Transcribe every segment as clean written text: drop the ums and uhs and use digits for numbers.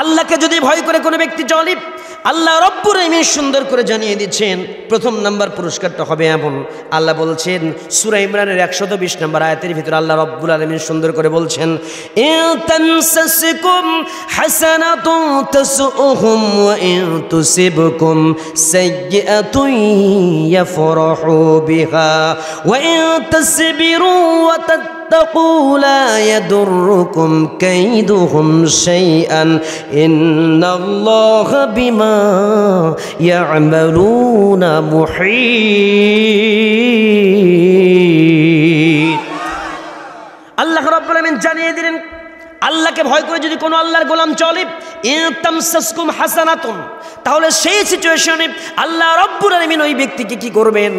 আল্লাহকে যদি ভয় করে কোনো ব্যক্তি চলে, আল্লাহ রব্বুল আলামিন সুন্দর করে জানিয়ে দিচ্ছেন প্রথম নাম্বার পুরস্কারটা হবে এমন। আল্লাহ বলছেন সূরা ইমরানের 120 নম্বর আয়াতের ভিতরে আল্লাহ রব্বুল আলামিন সুন্দর করে বলছেন, ইন তামসাসকুম হাসানাতুন তাসউহুম ওয়া ইন তুসিবকুম সাইয়্যাতুন ইয়াফরাহু বিহা ওয়া ইন তাসবিরু ওয়া তাত্তাকু লা ইয়াদুররুকুম কাইদুহুম শাইআন ইন্নাল্লাহা বিমা ইয়া'মালুনা মুহীত। আল্লাহ রাব্বুল আলামিন জানিয়ে দিলেন, আল্লাহকে ভয় করে যদি কোনো আল্লাহর গোলাম চলে, ইন তামসাসকুম হাসানাতুন, তাহলে সেই সিচুয়েশনে আল্লাহ রাব্বুল আলামিন ওই ব্যক্তিকে কি করবেন?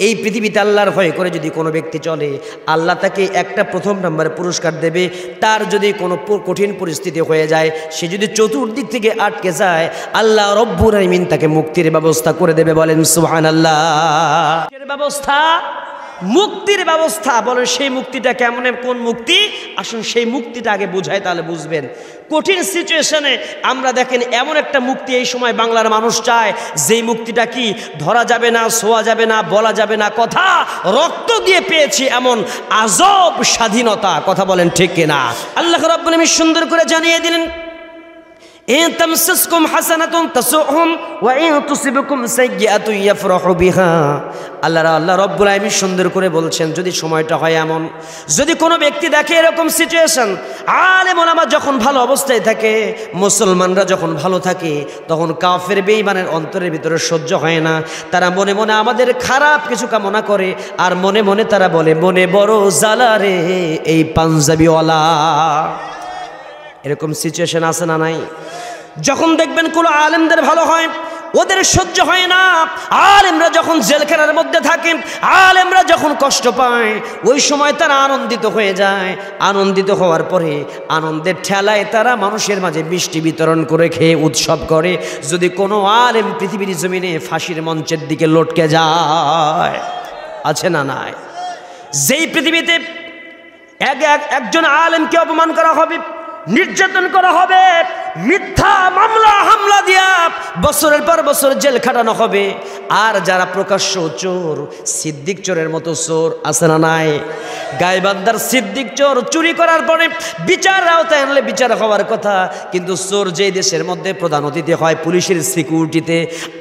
এই পৃথিবীতে আল্লাহর ভয় করে যদি কোনো ব্যক্তি চলে, আল্লাহ তাকে একটা প্রথম নম্বরে পুরস্কার দেবে। তার যদি কোনো কঠিন পরিস্থিতি হয়ে যায়, সে যদি চতুর্দিক থেকে আটকে যায়, আল্লাহ রাব্বুল আলামিন তাকে মুক্তির ব্যবস্থা করে দেবে। বলেন সুবহানাল্লাহ। ব্যবস্থা, মুক্তির ব্যবস্থা। বলেন সেই মুক্তিটা কেমন, কোন মুক্তি? আসুন সেই মুক্তিটা আগে বুঝাই, তাহলে বুঝবেন। কঠিন সিচুয়েশনে আমরা দেখেন এমন একটা মুক্তি এই সময় বাংলার মানুষ চায়, যেই মুক্তিটা কি ধরা যাবে না, ছোঁয়া যাবে না, বলা যাবে না, কথা রক্ত দিয়ে পেয়েছি এমন আজব স্বাধীনতা। কথা বলেন ঠিক কিনা? আল্লাহ রাব্বুল আলামিন সুন্দর করে জানিয়ে দিলেন, ইন তামসাসকুম হাসানাতুন তাসুহুম ওয়া ইন তুসিবকুম সাইয়্যাতুন ইয়াফরাহু বিহা। আল্লাহ রাব্বুল আলামিন সুন্দর করে বলছেন, যদি সময়টা হয় এমন, যদি কোনো ব্যক্তি দেখে এরকম সিচুয়েশন, আলেম ওলামা যখন ভালো অবস্থায় থাকে, মুসলমানরা যখন ভালো থাকে, তখন কাফের বেঈমানের অন্তরের ভিতরে সহ্য হয় না। তারা মনে মনে আমাদের খারাপ কিছু কামনা করে, আর মনে মনে তারা বলে, মনে বড় জ্বালা রে এই পাঞ্জাবিওয়ালা। এরকম সিচুয়েশন আছে না নাই? যখন দেখবেন কোনো আলেমদের ভালো হয়, ওদের সহ্য হয় না। আলেমরা যখন জেলখানার মধ্যে থাকেন, আলেমরা যখন কষ্ট পায়, ওই সময় তারা আনন্দিত হয়ে যায়। আনন্দিত হওয়ার পরে আনন্দের ঠেলায় তারা মানুষের মাঝে মিষ্টি বিতরণ করে খেয়ে উৎসব করে। যদি কোনো আলেম পৃথিবীর জমিনে ফাঁসির মঞ্চের দিকে লটকে যায়, আছে না নাই? যেই পৃথিবীতে একজন আলেমকে অপমান করা হবে, নির্যাতন করা হবে, মিথ্যা মামলা হামলা দিয়া বছরের পর বছর জেল খাটানো হবে, আর যারা প্রকাশ্য চোর, সিদ্দিক চোরের মতো চোর আছে না নাই? গাইবান্ধার সিদ্দিক চোর চুরি করার পরে বিচার আওতায় আনলে বিচার হওয়ার কথা, কিন্তু চোর যেই দেশের মধ্যে প্রধান অতিথি হয় পুলিশের সিকিউরিটিতে,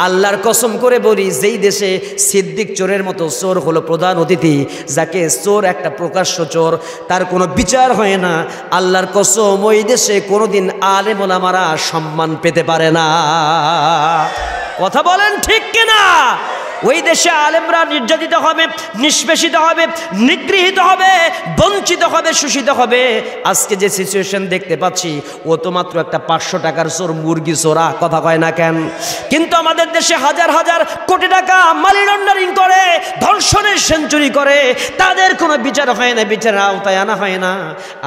আল্লাহর কসম করে বলি, যেই দেশে সিদ্দিক চোরের মতো চোর হলো প্রধান অতিথি, যাকে চোর একটা প্রকাশ্য চোর, তার কোনো বিচার হয় না, আল্লাহর কসম ওই দেশে কোনোদিন আলেম ওলামারা সম্মান পেতে পারে না। কথা বলেন ঠিক কিনা? ওই দেশে আলেমরা নির্যাতিত হবে, নিষ্পেষিত হবে, নিগৃহীত হবে, বঞ্চিত হবে, শোষিত হবে। আজকে যে সিচুয়েশন দেখতে পাচ্ছি, ও তো মাত্র একটা 500 টাকার চোর, মুরগি চোরা। কথা কয় না কেন? কিন্তু আমাদের দেশে হাজার হাজার কোটি টাকা মানি লন্ডারিং করে, ধর্ষণের সেঞ্চুরি করে, তাদের কোনো বিচার হয় না, বিচারের আওতায় আনা হয় না।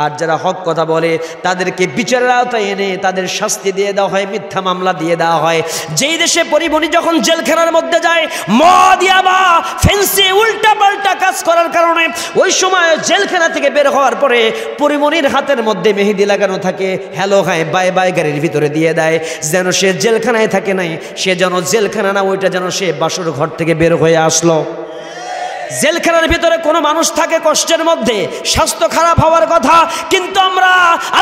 আর যারা হক কথা বলে, তাদেরকে বিচারের আওতায় এনে তাদের শাস্তি দিয়ে দেওয়া হয়, মিথ্যা মামলা দিয়ে দেওয়া হয়। যেই দেশে পরিমণি যখন জেলখানার মধ্যে যায়, মদিয়াবা ফেন্সি উল্টা পাল্টা কাজ করার কারণে, ওই সময় জেলখানা থেকে বের হওয়ার পরে পরিমণির হাতের মধ্যে মেহেদি লাগানো থাকে, হ্যালো হাই বাই বাই গাড়ির ভিতরে দিয়ে দেয়, যেন সে জেলখানায় থাকে নাই, সে যেন জেলখানা না, ওইটা যেন সে বাসর ঘর থেকে বের হয়ে আসলো। জেলখানার ভিতরে কোনো মানুষ থাকে কষ্টের মধ্যে, স্বাস্থ্য খারাপ হওয়ার কথা, কিন্তু আমরা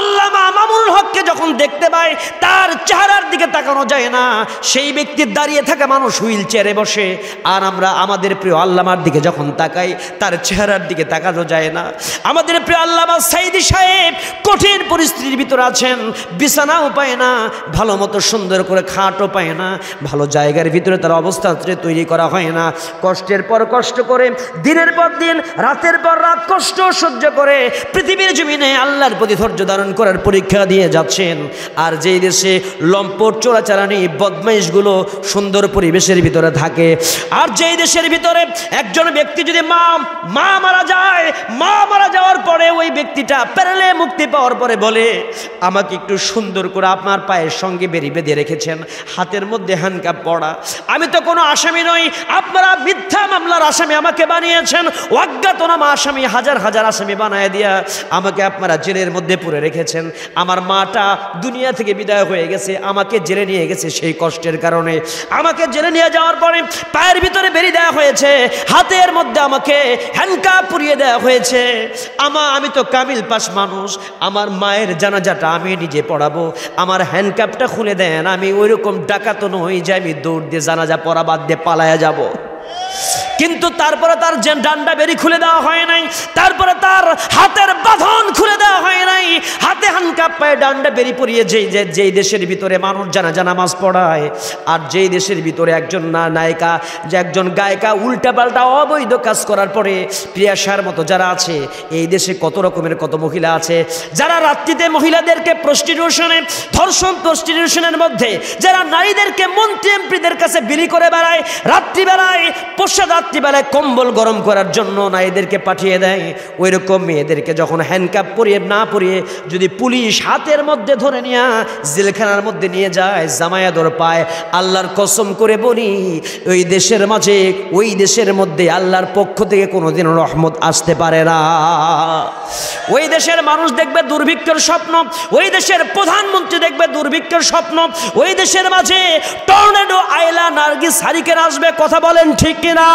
আল্লামা মামুনুল হককে যখন দেখতে পাই, তার চেহারার দিকে তাকানো যায় না। সেই ব্যক্তির দাঁড়িয়ে থাকা মানুষ হুইল চেয়ারে বসে, আর আমরা আমাদের প্রিয় আল্লামার দিকে যখন তাকাই, তার চেহারার দিকে তাকানো যায় না। আমাদের প্রিয় আল্লামা সাইদি সাহেব কঠিন পরিস্থিতির ভিতরে আছেন, বিছানাও পায় না, ভালো মতো সুন্দর করে খাটও পায় না, ভালো জায়গার ভিতরে তার অবস্থান তৈরি করা হয় না। কষ্টের পর কষ্ট করে, দিনের পর দিন, রাতের পর রাত কষ্ট সহ্য করে পৃথিবীর জমিনে আল্লাহর প্রতি ধৈর্য ধারণ করার পরীক্ষা দিয়ে যাচ্ছেন। আর যেই দেশে লম্পট চোরাচালানি বদমাইশগুলো সুন্দর পরিবেশের ভিতরে থাকে, আর যেই দেশের ভিতরে একজন ব্যক্তি যদি মা মারা যায়, মা মারা যাওয়ার পরে ওই ব্যক্তিটা প্যারেলে মুক্তি পাওয়ার পরে বলে, আমাকে একটু সুন্দর করে আপনার পায়ের সঙ্গে বেরি বেঁধে রেখেছেন, হাতের মধ্যে হ্যান্ডকাপ পড়া, আমি তো কোনো আসামি নই, আপনারা মিথ্যা মামলার আসামি আমাকে আমাকে বানিয়েছেন অজ্ঞাতনামা আসামি, হাজার হাজার আসামি বানায় দিয়া আমাকে আপনারা জেলের মধ্যে পুরে রেখেছেন। আমার মাটা দুনিয়া থেকে বিদায় হয়ে গেছে, আমাকে জেলে নিয়ে গেছে সেই কষ্টের কারণে। আমাকে জেলে নিয়ে যাওয়ার পরে পায়ের ভিতরে বেরি দেওয়া হয়েছে, হাতের মধ্যে আমাকে হ্যান্ডকাপ পরিয়ে দেওয়া হয়েছে। আমি তো কামিল পাস মানুষ, আমার মায়ের জানাজাটা আমি নিজে পড়াবো, আমার হ্যান্ডকাপটা খুলে দেন। আমি ওইরকম ডাকাত নই যে আমি দৌড় দিয়ে জানাজা পড়া বাদ দিয়ে পালায়া যাব। কিন্তু তারপরে তার ডান্ডা বেরি খুলে দেওয়া হয় নাই, তারপরে তার হাতের বাঁধন খুলে দেওয়া হয় নাই, হাতে হ্যান্ডকাপ পায়ে ডান্ডা বেরি পরিয়ে যেই দেশের ভিতরে মানুষ জানাজা নামাজ পড়ায়, আর যেই দেশের ভিতরে একজন নায়িকা যে একজন গায়িকা উল্টাপাল্টা অবৈধ কাজ করার পরে প্রিয়াসার মতো যারা আছে, এই দেশে কত রকমের কত মহিলা আছে যারা রাত্রিতে মহিলাদেরকে প্রস্টিটিউশনে, ধর্ষণ প্রস্টিটিউশনের মধ্যে যারা নারীদেরকে মন্ত্রী এমপিদের কাছে বিলি করে বেড়ায়, রাত্রিবেলায় রাত্রিবেলায় কম্বল গরম করার জন্য নারীদেরকে পাঠিয়ে দেয়। ওই রকম মেয়েদেরকে যখন হ্যান্ডকাপ পরিয়ে না পরিয়ে যদি পুলিশ হাতের মধ্যে ধরে নিয়ে জেলখানার মধ্যে নিয়ে যায়, জামায়াদর পায়, আল্লাহর কসম করে বলি ওই দেশের মাঝে, ওই দেশের মধ্যে আল্লাহর পক্ষ থেকে কোনোদিন রহমত আসতে পারে না। ওই দেশের মানুষ দেখবে দুর্ভিক্ষের স্বপ্ন, ওই দেশের প্রধানমন্ত্রী দেখবে দুর্ভিক্ষের স্বপ্ন, ওই দেশের মাঝে টর্নেডো, আয়লা, নার্গিস, হারিকেন আসবে। কথা বলেন ঠিক কিনা?